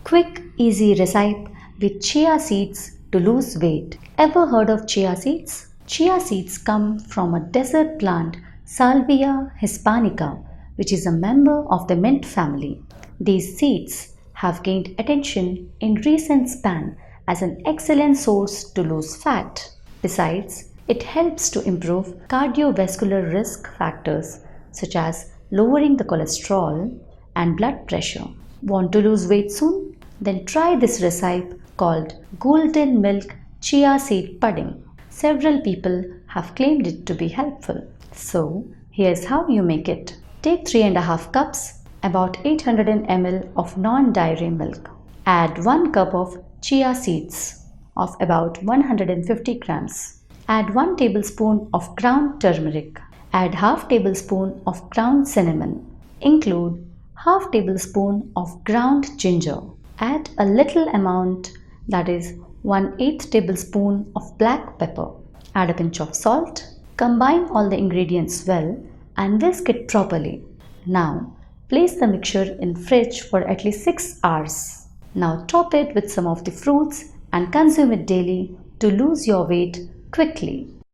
Quick, easy recipe with chia seeds to lose weight. Ever heard of chia seeds? Chia seeds come from a desert plant, Salvia hispanica, which is a member of the mint family. These seeds have gained attention in recent span as an excellent source to lose fat. Besides, it helps to improve cardiovascular risk factors such as lowering the cholesterol and blood pressure. Want to lose weight soon? Then try this recipe called Golden Milk Chia Seed Pudding. Several people have claimed it to be helpful. So, here's how you make it. Take 3.5 cups, about 800 ml of non-dairy milk. Add 1 cup of chia seeds of about 150 grams. Add 1 tablespoon of ground turmeric. Add half tablespoon of ground cinnamon. Include half tablespoon of ground ginger. Add a little amount, that is 1/8 tablespoon of black pepper. Add a pinch of salt. Combine all the ingredients well and whisk it properly. Now place the mixture in fridge for at least 6 hours. Now top it with some of the fruits and consume it daily to lose your weight quickly.